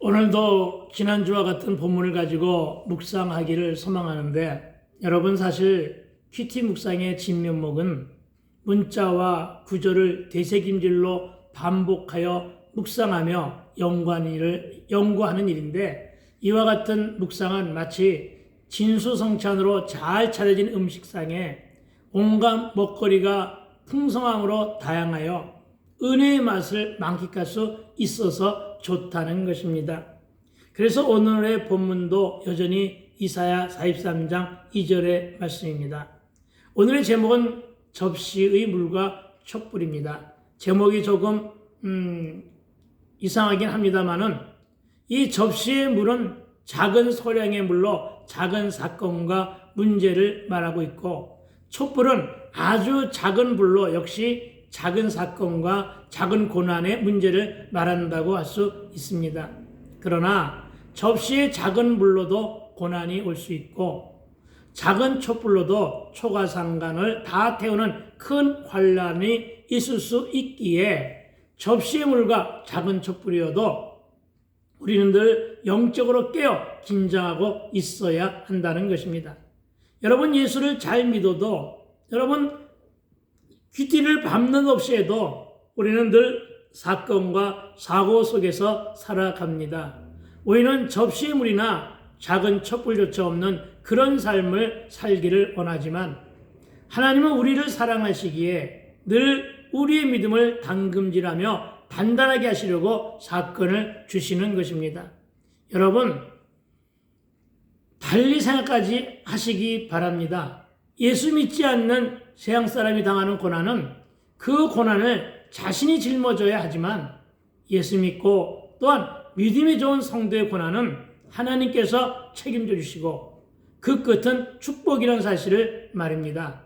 오늘도 지난주와 같은 본문을 가지고 묵상하기를 소망하는데, 여러분, 사실 큐티 묵상의 진면목은 문자와 구절을 되새김질로 반복하여 묵상하며 연구하는 일인데, 이와 같은 묵상은 마치 진수성찬으로 잘 차려진 음식상에 온갖 먹거리가 풍성함으로 다양하여 은혜의 맛을 만끽할 수 있어서 좋다는 것입니다. 그래서 오늘의 본문도 여전히 이사야 43장 2절의 말씀입니다. 오늘의 제목은 접시의 물과 촛불입니다. 제목이 조금 이상하긴 합니다만은 이 접시의 물은 작은 소량의 물로 작은 사건과 문제를 말하고 있고, 촛불은 아주 작은 불로 역시 작은 사건과 작은 고난의 문제를 말한다고 할 수 있습니다. 그러나 접시의 작은 불로도 고난이 올 수 있고, 작은 촛불로도 초가상간을 다 태우는 큰 환란이 있을 수 있기에, 접시의 물과 작은 촛불이어도 우리는 늘 영적으로 깨어 긴장하고 있어야 한다는 것입니다. 여러분, 예수를 잘 믿어도, 여러분 큐티를 밤낮 없이 해도 우리는 늘 사건과 사고 속에서 살아갑니다. 우리는 접시의 물이나 작은 촛불조차 없는 그런 삶을 살기를 원하지만, 하나님은 우리를 사랑하시기에 늘 우리의 믿음을 담금질하며 단단하게 하시려고 사건을 주시는 것입니다. 여러분, 달리 생각까지 하시기 바랍니다. 예수 믿지 않는 세상 사람이 당하는 고난은 그 고난을 자신이 짊어져야 하지만, 예수 믿고 또한 믿음이 좋은 성도의 고난은 하나님께서 책임져 주시고 그 끝은 축복이라는 사실을 말입니다.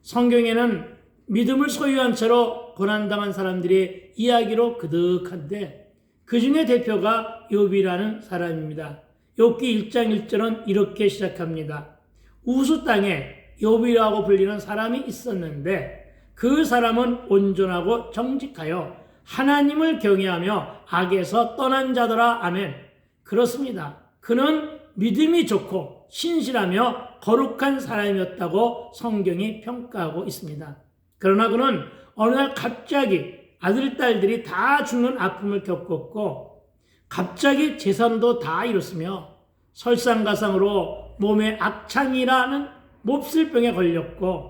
성경에는 믿음을 소유한 채로 고난당한 사람들의 이야기로 그득한데, 그 중에 대표가 욥이라는 사람입니다. 욥기 1장 1절은 이렇게 시작합니다. 우수 땅에 욥이라고 불리는 사람이 있었는데, 그 사람은 온전하고 정직하여 하나님을 경외하며 악에서 떠난 자더라. 아멘. 그렇습니다. 그는 믿음이 좋고 신실하며 거룩한 사람이었다고 성경이 평가하고 있습니다. 그러나 그는 어느 날 갑자기 아들, 딸들이 다 죽는 아픔을 겪었고, 갑자기 재산도 다 잃었으며 설상가상으로 몸에 악창이라는 몹쓸병에 걸렸고,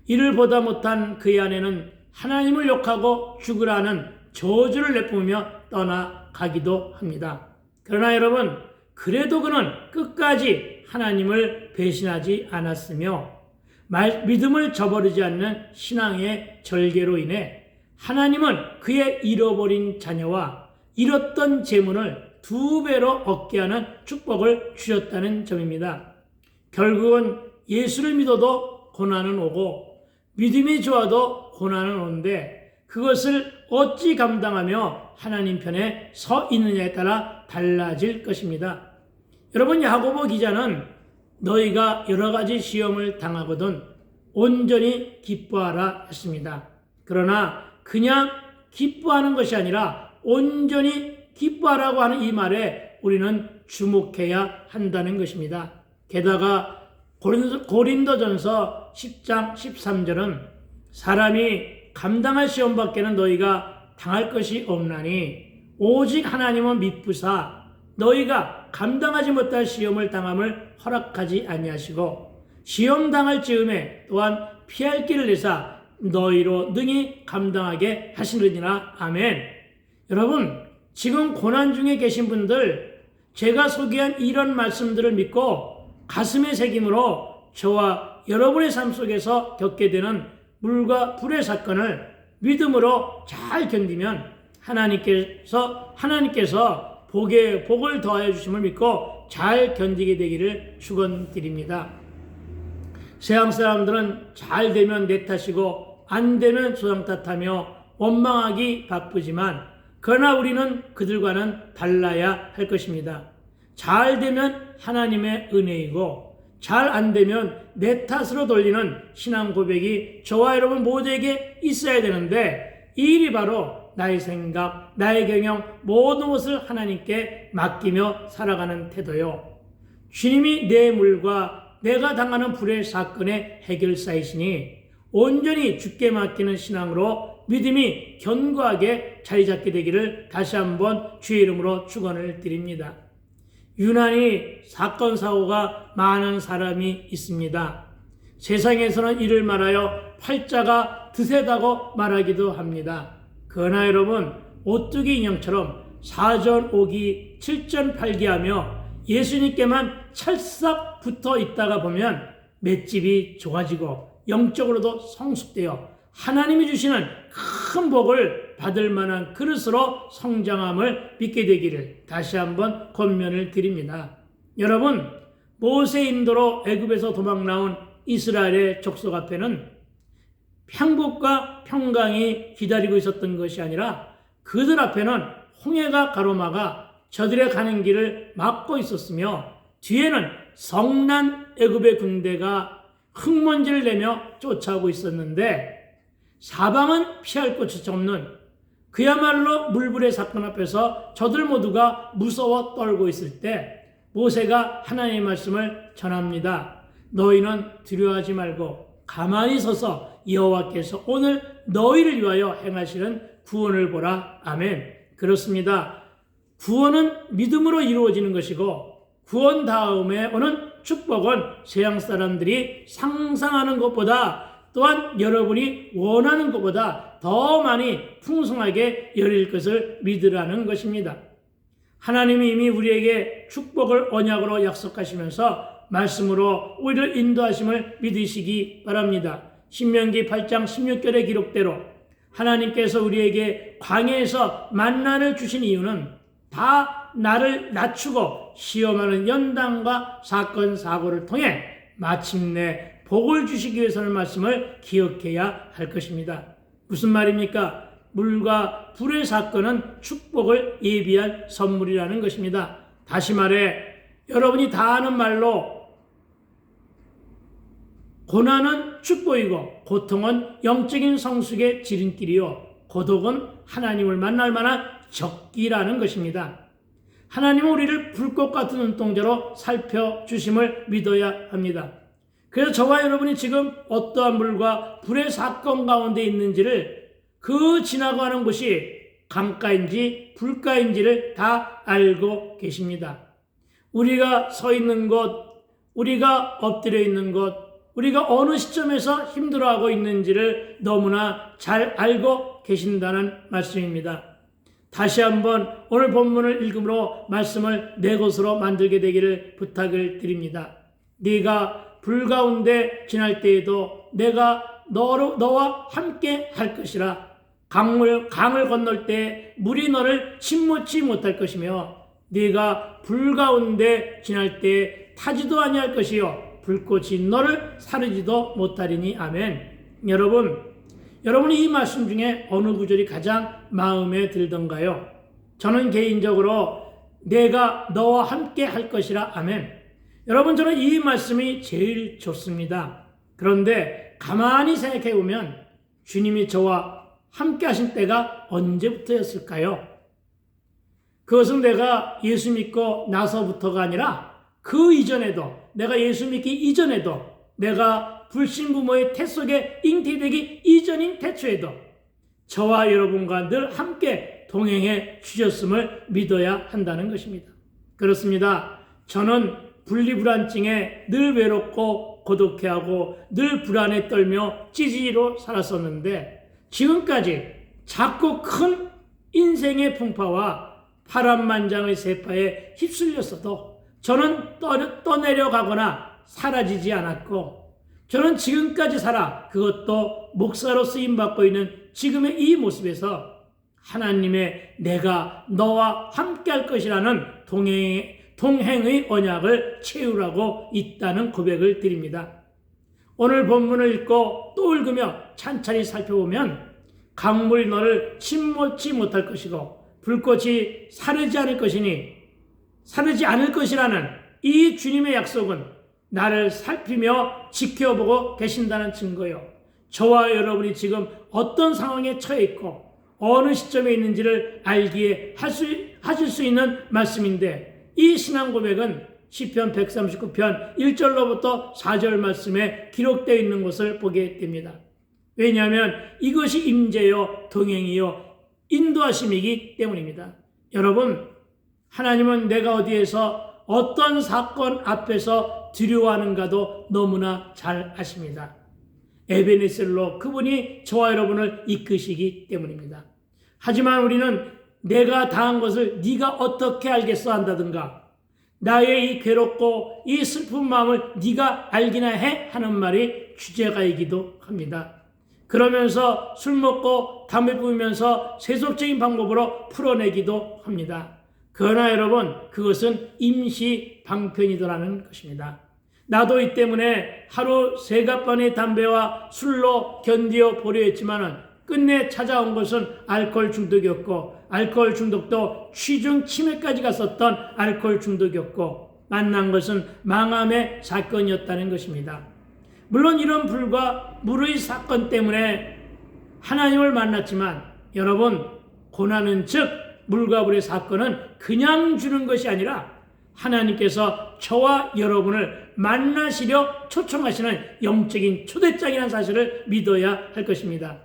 이를 보다 못한 그의 아내는 하나님을 욕하고 죽으라는 저주를 내뿜으며 떠나가기도 합니다. 그러나 여러분, 그래도 그는 끝까지 하나님을 배신하지 않았으며, 믿음을 저버리지 않는 신앙의 절개로 인해 하나님은 그의 잃어버린 자녀와 잃었던 재물을 2배로 얻게 하는 축복을 주셨다는 점입니다. 결국은 예수를 믿어도 고난은 오고, 믿음이 좋아도 고난은 오는데, 그것을 어찌 감당하며 하나님 편에 서 있느냐에 따라 달라질 것입니다. 여러분, 야고보 기자는 너희가 여러 가지 시험을 당하거든 온전히 기뻐하라 했습니다. 그러나 그냥 기뻐하는 것이 아니라 온전히 기뻐하라고 하는 이 말에 우리는 주목해야 한다는 것입니다. 게다가 고린도전서 10장 13절은 사람이 감당할 시험밖에는 너희가 당할 것이 없나니 오직 하나님은 미쁘사 너희가 감당하지 못할 시험을 당함을 허락하지 아니하시고, 시험 당할 즈음에 또한 피할 길을 내사 너희로 능히 감당하게 하시느니라. 아멘. 여러분, 지금 고난 중에 계신 분들, 제가 소개한 이런 말씀들을 믿고 가슴의 새김으로 저와 여러분의 삶 속에서 겪게 되는 물과 불의 사건을 믿음으로 잘 견디면 하나님께서 복을 더하여 주심을 믿고 잘 견디게 되기를 축원드립니다. 세상 사람들은 잘 되면 내 탓이고 안 되면 조상 탓하며 원망하기 바쁘지만, 그러나 우리는 그들과는 달라야 할 것입니다. 잘 되면 하나님의 은혜이고, 잘 안 되면 내 탓으로 돌리는 신앙 고백이 저와 여러분 모두에게 있어야 되는데, 이 일이 바로 나의 생각, 나의 경영 모든 것을 하나님께 맡기며 살아가는 태도요. 주님이 내 물과 내가 당하는 불의 사건의 해결사이시니 온전히 주께 맡기는 신앙으로 믿음이 견고하게 자리 잡게 되기를 다시 한번 주의 이름으로 축원을 드립니다. 유난히 사건 사고가 많은 사람이 있습니다. 세상에서는 이를 말하여 팔자가 드세다고 말하기도 합니다. 그러나 여러분, 오뚜기 인형처럼 사전 오기 7전 8기 하며 예수님께만 찰싹 붙어 있다가 보면 맷집이 좋아지고 영적으로도 성숙되어 하나님이 주시는 큰 복을 받을 만한 그릇으로 성장함을 믿게 되기를 다시 한번 권면을 드립니다. 여러분, 모세 인도로 애굽에서 도망 나온 이스라엘의 족속 앞에는 평복과 평강이 기다리고 있었던 것이 아니라 그들 앞에는 홍해가 가로막아 저들의 가는 길을 막고 있었으며 뒤에는 성난 애굽의 군대가 흙먼지를 내며 쫓아오고 있었는데 사방은 피할 곳이 없는 그야말로 물불의 사건 앞에서 저들 모두가 무서워 떨고 있을 때 모세가 하나님의 말씀을 전합니다. 너희는 두려워하지 말고 가만히 서서 여호와께서 오늘 너희를 위하여 행하시는 구원을 보라. 아멘. 그렇습니다. 구원은 믿음으로 이루어지는 것이고 구원 다음에 오는 축복은 세상 사람들이 상상하는 것보다 또한 여러분이 원하는 것보다 더 많이 풍성하게 열릴 것을 믿으라는 것입니다. 하나님이 이미 우리에게 축복을 언약으로 약속하시면서 말씀으로 우리를 인도하심을 믿으시기 바랍니다. 신명기 8장 16절의 기록대로 하나님께서 우리에게 광야에서 만나를 주신 이유는 다 나를 낮추고 시험하는 연단과 사건 사고를 통해 마침내 복을 주시기 위해서는 말씀을 기억해야 할 것입니다. 무슨 말입니까? 물과 불의 사건은 축복을 예비한 선물이라는 것입니다. 다시 말해 여러분이 다 아는 말로 고난은 축복이고 고통은 영적인 성숙의 지름길이요 고독은 하나님을 만날 만한 적기라는 것입니다. 하나님은 우리를 불꽃 같은 눈동자로 살펴주심을 믿어야 합니다. 그래서 저와 여러분이 지금 어떠한 물과 불의 사건 가운데 있는지를 그 지나가는 곳이 강가인지 불가인지를 다 알고 계십니다. 우리가 서 있는 곳, 우리가 엎드려 있는 곳, 우리가 어느 시점에서 힘들어하고 있는지를 너무나 잘 알고 계신다는 말씀입니다. 다시 한번 오늘 본문을 읽음으로 말씀을 내 것으로 만들게 되기를 부탁을 드립니다. 네가 불 가운데 지날 때에도 내가 너와 함께 할 것이라. 강을 건널 때 물이 너를 침몰치 못할 것이며 네가 불 가운데 지날 때 타지도 아니할 것이요 불꽃이 너를 사르지도 못하리니. 아멘. 여러분이 이 말씀 중에 어느 구절이 가장 마음에 들던가요? 저는 개인적으로 내가 너와 함께 할 것이라. 아멘. 여러분, 저는 이 말씀이 제일 좋습니다. 그런데 가만히 생각해 보면 주님이 저와 함께 하신 때가 언제부터였을까요? 그것은 내가 예수 믿고 나서부터가 아니라 그 이전에도, 내가 예수 믿기 이전에도, 내가 불신 부모의 태 속에 잉태되기 이전인 태초에도 저와 여러분과 늘 함께 동행해 주셨음을 믿어야 한다는 것입니다. 그렇습니다. 저는 분리불안증에 늘 외롭고 고독해하고 늘 불안에 떨며 찌질이로 살았었는데 지금까지 작고 큰 인생의 풍파와 파란만장의 세파에 휩쓸렸어도 저는 떠내려가거나 사라지지 않았고 저는 지금까지 살아 그것도 목사로 쓰임받고 있는 지금의 이 모습에서 하나님의 내가 너와 함께 할 것이라는 동행의 언약을 채우라고 있다는 고백을 드립니다. 오늘 본문을 읽고 또 읽으며 찬찬히 살펴보면 강물이 너를 침몰치 못할 것이고 불꽃이 사르지 않을 것이라는 이 주님의 약속은 나를 살피며 지켜보고 계신다는 증거요. 저와 여러분이 지금 어떤 상황에 처해 있고 어느 시점에 있는지를 알기에 하실 수 있는 말씀인데, 이 신앙 고백은 시편 139편 1절로부터 4절 말씀에 기록되어 있는 것을 보게 됩니다. 왜냐하면 이것이 임재요 동행이요 인도하심이기 때문입니다. 여러분, 하나님은 내가 어디에서 어떤 사건 앞에서 두려워하는가도 너무나 잘 아십니다. 에베네셀로 그분이 저와 여러분을 이끄시기 때문입니다. 하지만 우리는 내가 당한 것을 네가 어떻게 알겠어 한다든가, 나의 이 괴롭고 이 슬픈 마음을 네가 알기나 해? 하는 말이 주제가이기도 합니다. 그러면서 술 먹고 담배 피우면서 세속적인 방법으로 풀어내기도 합니다. 그러나 여러분, 그것은 임시 방편이더라는 것입니다. 나도 이 때문에 하루 3갑반의 담배와 술로 견디어 보려 했지만은 끝내 찾아온 것은 알코올 중독이었고, 알코올 중독도 취중 치매까지 갔었던 알코올 중독이었고, 만난 것은 망함의 사건이었다는 것입니다. 물론 이런 불과 물의 사건 때문에 하나님을 만났지만, 여러분, 고난은 즉 물과 불의 사건은 그냥 주는 것이 아니라 하나님께서 저와 여러분을 만나시려 초청하시는 영적인 초대장이라는 사실을 믿어야 할 것입니다.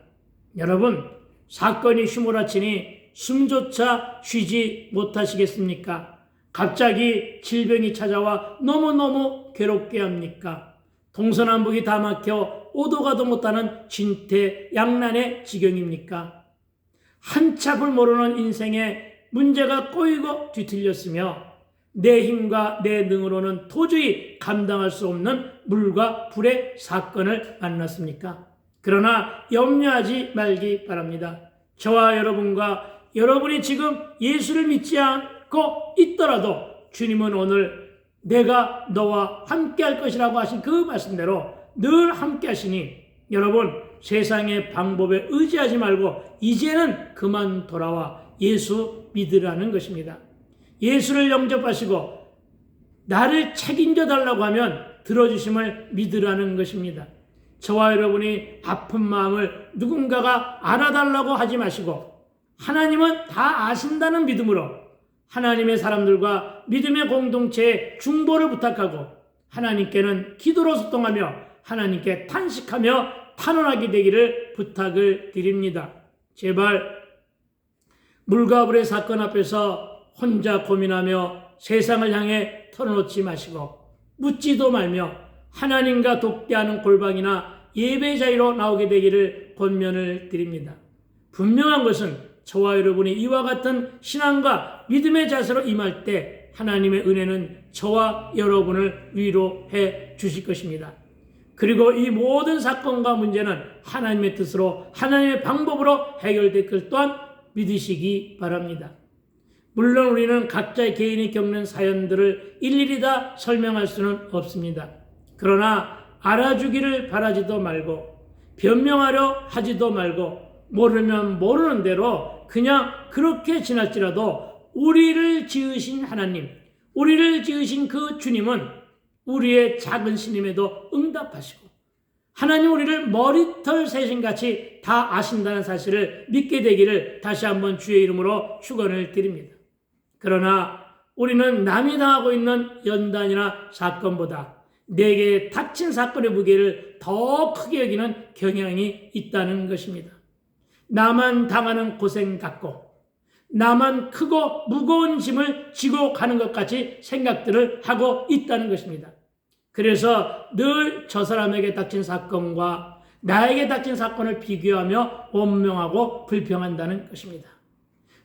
여러분, 사건이 휘몰아치니 숨조차 쉬지 못하시겠습니까? 갑자기 질병이 찾아와 너무너무 괴롭게 합니까? 동서남북이 다 막혀 오도 가도 못하는 진퇴양난의 지경입니까? 한참을 모르는 인생에 문제가 꼬이고 뒤틀렸으며 내 힘과 내 능으로는 도저히 감당할 수 없는 물과 불의 사건을 만났습니까? 그러나 염려하지 말기 바랍니다. 저와 여러분과 여러분이 지금 예수를 믿지 않고 있더라도 주님은 오늘 내가 너와 함께 할 것이라고 하신 그 말씀대로 늘 함께 하시니, 여러분, 세상의 방법에 의지하지 말고 이제는 그만 돌아와 예수 믿으라는 것입니다. 예수를 영접하시고 나를 책임져 달라고 하면 들어주심을 믿으라는 것입니다. 저와 여러분이 아픈 마음을 누군가가 알아달라고 하지 마시고 하나님은 다 아신다는 믿음으로 하나님의 사람들과 믿음의 공동체에 중보를 부탁하고 하나님께는 기도로 소통하며 하나님께 탄식하며 탄원하게 되기를 부탁을 드립니다. 제발 물과 불의 사건 앞에서 혼자 고민하며 세상을 향해 털어놓지 마시고 묻지도 말며 하나님과 독대하는 골방이나 예배 자리로 나오게 되기를 권면을 드립니다. 분명한 것은 저와 여러분이 이와 같은 신앙과 믿음의 자세로 임할 때 하나님의 은혜는 저와 여러분을 위로해 주실 것입니다. 그리고 이 모든 사건과 문제는 하나님의 뜻으로 하나님의 방법으로 해결될 것 또한 믿으시기 바랍니다. 물론 우리는 각자의 개인이 겪는 사연들을 일일이 다 설명할 수는 없습니다. 그러나 알아주기를 바라지도 말고 변명하려 하지도 말고 모르면 모르는 대로 그냥 그렇게 지날지라도 우리를 지으신 하나님, 우리를 지으신 그 주님은 우리의 작은 신임에도 응답하시고 하나님 우리를 머리털 새신같이 다 아신다는 사실을 믿게 되기를 다시 한번 주의 이름으로 축원을 드립니다. 그러나 우리는 남이 당하고 있는 연단이나 사건보다 내게 닥친 사건의 무게를 더 크게 여기는 경향이 있다는 것입니다. 나만 당하는 고생 같고 나만 크고 무거운 짐을 지고 가는 것 같이 생각들을 하고 있다는 것입니다. 그래서 늘 저 사람에게 닥친 사건과 나에게 닥친 사건을 비교하며 원명하고 불평한다는 것입니다.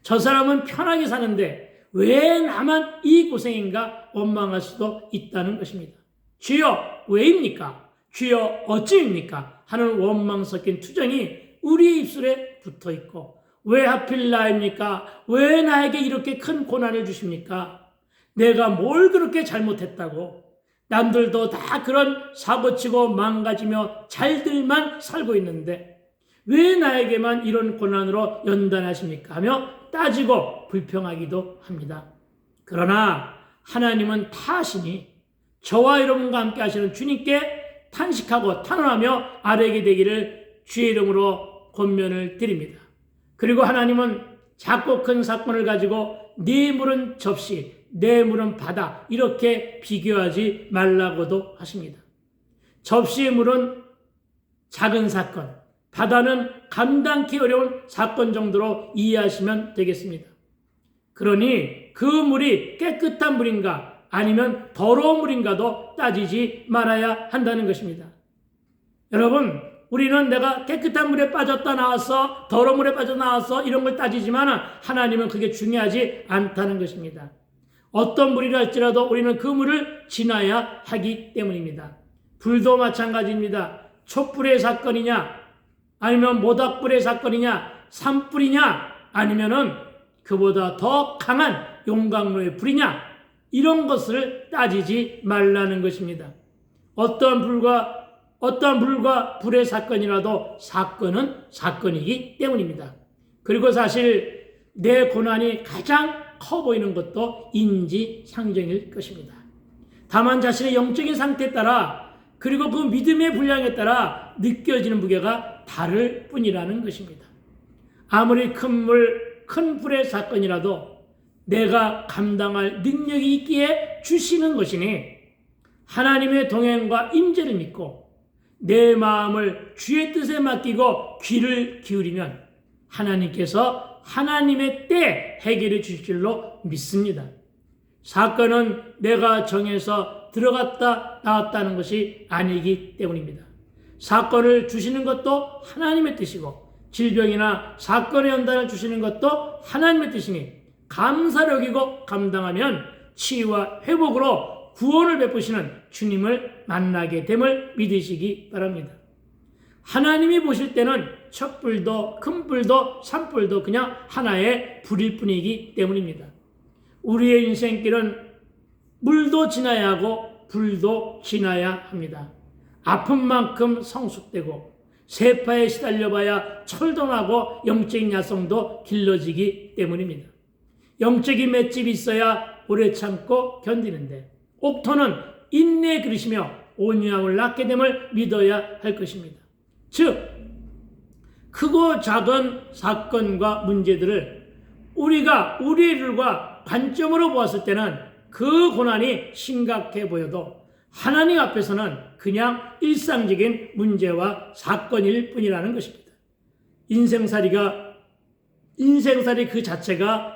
저 사람은 편하게 사는데 왜 나만 이 고생인가 원망할 수도 있다는 것입니다. 주여 왜입니까? 주여 어찌입니까? 하는 원망 섞인 투정이 우리 입술에 붙어 있고 왜 하필 나입니까? 왜 나에게 이렇게 큰 고난을 주십니까? 내가 뭘 그렇게 잘못했다고? 남들도 다 그런 사고치고 망가지며 잘들만 살고 있는데 왜 나에게만 이런 고난으로 연단하십니까? 하며 따지고 불평하기도 합니다. 그러나 하나님은 다 아시니 저와 여러분과 함께 하시는 주님께 탄식하고 탄원하며 아뢰게 되기를 주의 이름으로 권면을 드립니다. 그리고 하나님은 작고 큰 사건을 가지고 네 물은 접시, 내 물은 바다 이렇게 비교하지 말라고도 하십니다. 접시의 물은 작은 사건, 바다는 감당기 어려운 사건 정도로 이해하시면 되겠습니다. 그러니 그 물이 깨끗한 물인가 아니면 더러운 물인가도 따지지 말아야 한다는 것입니다. 여러분, 우리는 내가 깨끗한 물에 빠졌다 나왔어, 더러운 물에 빠져 나왔어 이런 걸 따지지만 하나님은 그게 중요하지 않다는 것입니다. 어떤 물이라 할지라도 우리는 그 물을 지나야 하기 때문입니다. 불도 마찬가지입니다. 촛불의 사건이냐 아니면 모닥불의 사건이냐 산불이냐 아니면은 그보다 더 강한 용광로의 불이냐 이런 것을 따지지 말라는 것입니다. 어떠한 불과 불의 사건이라도 사건은 사건이기 때문입니다. 그리고 사실 내 고난이 가장 커 보이는 것도 인지상정일 것입니다. 다만 자신의 영적인 상태에 따라 그리고 그 믿음의 분량에 따라 느껴지는 무게가 다를 뿐이라는 것입니다. 아무리 큰 불의 사건이라도 내가 감당할 능력이 있기에 주시는 것이니 하나님의 동행과 임재를 믿고 내 마음을 주의 뜻에 맡기고 귀를 기울이면 하나님께서 하나님의 때 해결해 주실 줄로 믿습니다. 사건은 내가 정해서 들어갔다 나왔다는 것이 아니기 때문입니다. 사건을 주시는 것도 하나님의 뜻이고 질병이나 사건의 연단을 주시는 것도 하나님의 뜻이니 감사를 여기고 감당하면 치유와 회복으로 구원을 베푸시는 주님을 만나게 됨을 믿으시기 바랍니다. 하나님이 보실 때는 촛불도 큰 불도 산불도 그냥 하나의 불일 뿐이기 때문입니다. 우리의 인생길은 물도 지나야 하고 불도 지나야 합니다. 아픈 만큼 성숙되고 세파에 시달려봐야 철동하고 영적인 야성도 길러지기 때문입니다. 영적인 맷집이 있어야 오래 참고 견디는데 옥토는 인내의 그릇이며 온유함을 낳게 됨을 믿어야 할 것입니다. 즉 크고 작은 사건과 문제들을 우리가 우리의 일과 관점으로 보았을 때는 그 고난이 심각해 보여도 하나님 앞에서는 그냥 일상적인 문제와 사건일 뿐이라는 것입니다. 인생살이 그 자체가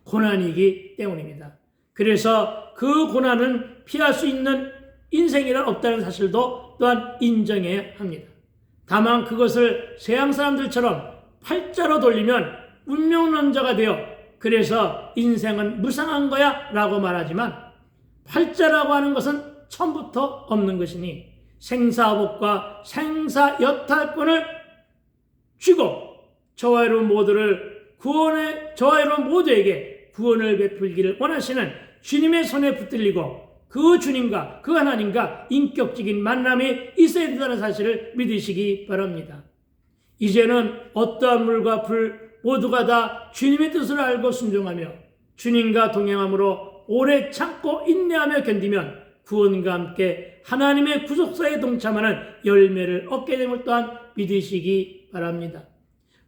고난이기 때문입니다. 그래서 그 고난은 피할 수 있는 인생이란 없다는 사실도 또한 인정해야 합니다. 다만 그것을 서양 사람들처럼 팔자로 돌리면 운명론자가 되어 그래서 인생은 무상한 거야 라고 말하지만 팔자라고 하는 것은 처음부터 없는 것이니 생사복과 생사여탈권을 쥐고 저와 여러분 모두에게 구원을 베풀기를 원하시는 주님의 손에 붙들리고 그 주님과 그 하나님과 인격적인 만남이 있어야 된다는 사실을 믿으시기 바랍니다. 이제는 어떠한 물과 불 모두가 다 주님의 뜻을 알고 순종하며 주님과 동행함으로 오래 참고 인내하며 견디면 구원과 함께 하나님의 구속사에 동참하는 열매를 얻게 됨을 또한 믿으시기 바랍니다.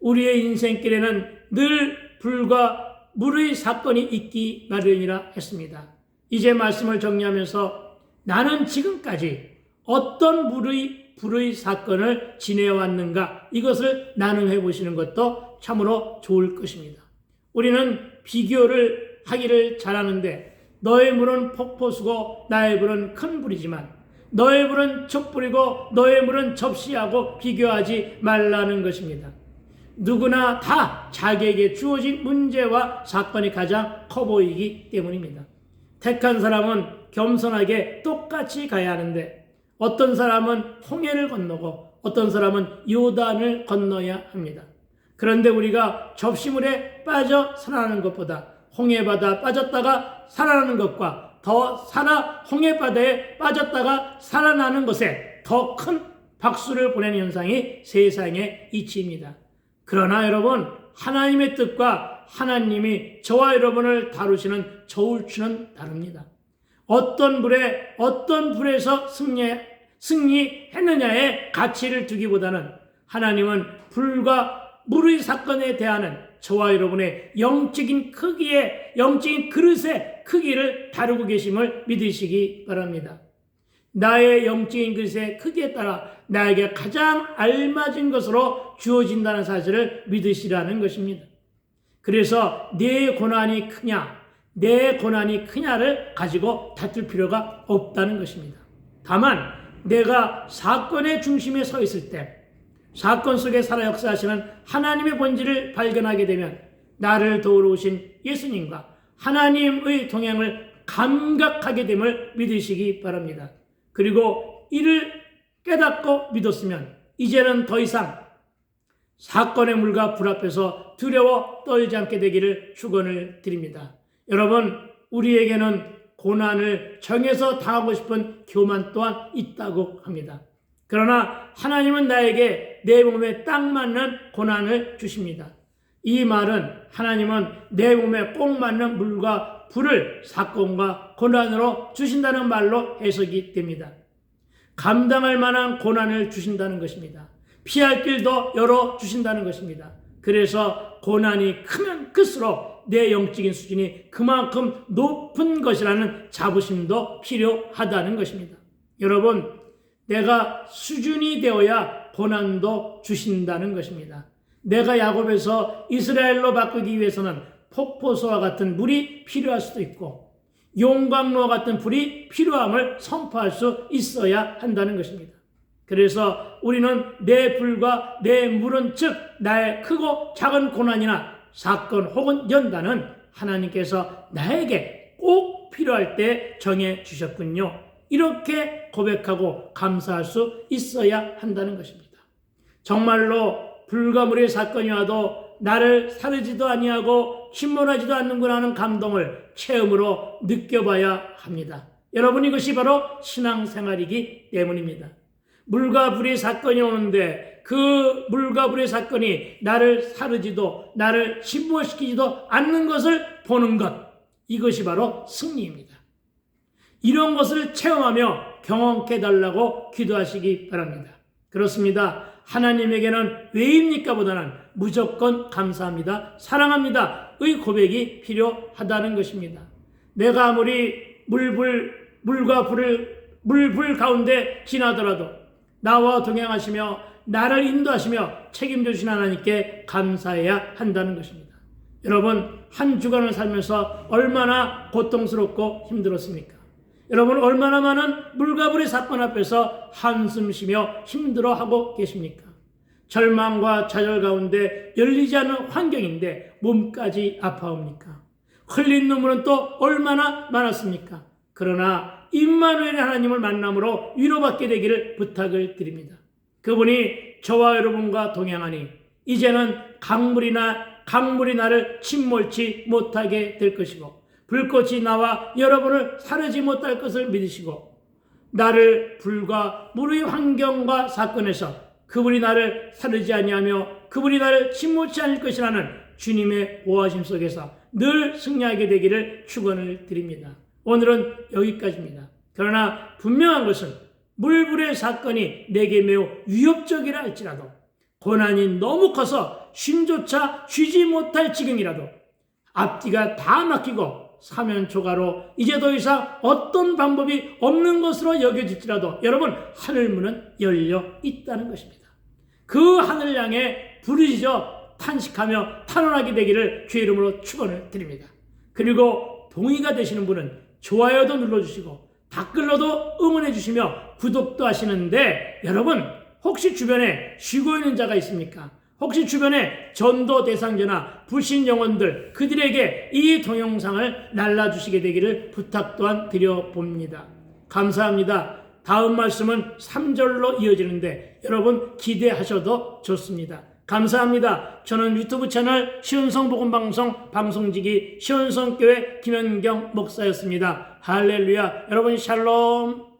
우리의 인생길에는 늘 불과 물의 사건이 있기 마련이라 했습니다. 이제 말씀을 정리하면서 나는 지금까지 어떤 불의 사건을 지내왔는가 이것을 나눔해 보시는 것도 참으로 좋을 것입니다. 우리는 비교를 하기를 잘하는데 너의 물은 폭포수고 나의 물은 큰 불이지만 너의 물은 촛불이고 너의 물은 접시하고 비교하지 말라는 것입니다. 누구나 다 자기에게 주어진 문제와 사건이 가장 커 보이기 때문입니다. 택한 사람은 겸손하게 똑같이 가야 하는데 어떤 사람은 홍해를 건너고 어떤 사람은 요단을 건너야 합니다. 그런데 우리가 접시물에 빠져 살아나는 것보다 홍해바다 빠졌다가 살아나는 것과 홍해바다에 빠졌다가 살아나는 것에 더 큰 박수를 보내는 현상이 세상에 이치입니다. 그러나 여러분 하나님의 뜻과 하나님이 저와 여러분을 다루시는 저울추는 다릅니다. 어떤 불에서 승리했느냐에 가치를 두기보다는 하나님은 불과 물의 사건에 대하는 저와 여러분의 영적인 크기의, 영적인 그릇의 크기를 다루고 계심을 믿으시기 바랍니다. 나의 영적인 그릇의 크기에 따라 나에게 가장 알맞은 것으로 주어진다는 사실을 믿으시라는 것입니다. 그래서 내 고난이 크냐를 가지고 다툴 필요가 없다는 것입니다. 다만 내가 사건의 중심에 서 있을 때, 사건 속에 살아 역사하시는 하나님의 본질을 발견하게 되면 나를 도우러 오신 예수님과 하나님의 동행을 감각하게 됨을 믿으시기 바랍니다. 그리고 이를 깨닫고 믿었으면 이제는 더 이상 사건의 물과 불 앞에서 두려워 떨지 않게 되기를 축원을 드립니다. 여러분, 우리에게는 고난을 정해서 당하고 싶은 교만 또한 있다고 합니다. 그러나 하나님은 나에게 내 몸에 딱 맞는 고난을 주십니다. 이 말은 하나님은 내 몸에 꼭 맞는 물과 불을 사건과 고난으로 주신다는 말로 해석이 됩니다. 감당할 만한 고난을 주신다는 것입니다. 피할 길도 열어주신다는 것입니다. 그래서 고난이 크면 클수록 내 영적인 수준이 그만큼 높은 것이라는 자부심도 필요하다는 것입니다. 여러분, 내가 수준이 되어야 고난도 주신다는 것입니다. 내가 야곱에서 이스라엘로 바꾸기 위해서는 폭포수와 같은 물이 필요할 수도 있고 용광로와 같은 불이 필요함을 선포할 수 있어야 한다는 것입니다. 그래서 우리는 내 불과 내 물은, 즉 나의 크고 작은 고난이나 사건 혹은 연단은 하나님께서 나에게 꼭 필요할 때 정해 주셨군요. 이렇게 고백하고 감사할 수 있어야 한다는 것입니다. 정말로 불과 물의 사건이 와도 나를 사르지도 아니하고 침몰하지도 않는구나 하는 감동을 체험으로 느껴봐야 합니다. 여러분, 이것이 바로 신앙생활이기 때문입니다. 물과 불의 사건이 오는데 그 물과 불의 사건이 나를 사르지도 나를 침몰시키지도 않는 것을 보는 것, 이것이 바로 승리입니다. 이런 것을 체험하며 경험케 해달라고 기도하시기 바랍니다. 그렇습니다. 하나님에게는 왜입니까 보다는 무조건 감사합니다, 사랑합니다 의 고백이 필요하다는 것입니다. 내가 아무리 물과 불 가운데 지나더라도 나와 동행하시며 나를 인도하시며 책임져 주신 하나님께 감사해야 한다는 것입니다. 여러분, 한 주간을 살면서 얼마나 고통스럽고 힘들었습니까? 여러분, 얼마나 많은 물과 불의 사건 앞에서 한숨 쉬며 힘들어하고 계십니까? 절망과 좌절 가운데 열리지 않는 환경인데 몸까지 아파옵니까? 흘린 눈물은 또 얼마나 많았습니까? 그러나 임마누엘의 하나님을 만남으로 위로받게 되기를 부탁을 드립니다. 그분이 저와 여러분과 동행하니 이제는 강물이 나를 침몰치 못하게 될 것이고 불꽃이 나와 여러분을 사르지 못할 것을 믿으시고 나를 불과 물의 환경과 사건에서 그분이 나를 사르지 아니하며 그분이 나를 침몰치 않을 것이라는 주님의 보호하심 속에서 늘 승리하게 되기를 축원을 드립니다. 오늘은 여기까지입니다. 그러나 분명한 것은 물불의 사건이 내게 매우 위협적이라 할지라도 고난이 너무 커서 쉼조차 쉬지 못할 지경이라도 앞뒤가 다 막히고 사면초가로 이제 더 이상 어떤 방법이 없는 것으로 여겨질지라도 여러분, 하늘문은 열려 있다는 것입니다. 그 하늘 향해 부르짖어 탄식하며 탄원하게 되기를 주의 이름으로 축원을 드립니다. 그리고 동의가 되시는 분은 좋아요도 눌러주시고 댓글로도 응원해 주시며 구독도 하시는데 여러분, 혹시 주변에 쉬고 있는 자가 있습니까? 혹시 주변에 전도 대상자나 불신 영혼들, 그들에게 이 동영상을 날라주시게 되기를 부탁 또한 드려봅니다. 감사합니다. 다음 말씀은 3절로 이어지는데 여러분 기대하셔도 좋습니다. 감사합니다. 저는 유튜브 채널 시온성복음방송 방송직이 시온성교회 김현경 목사였습니다. 할렐루야. 여러분 샬롬.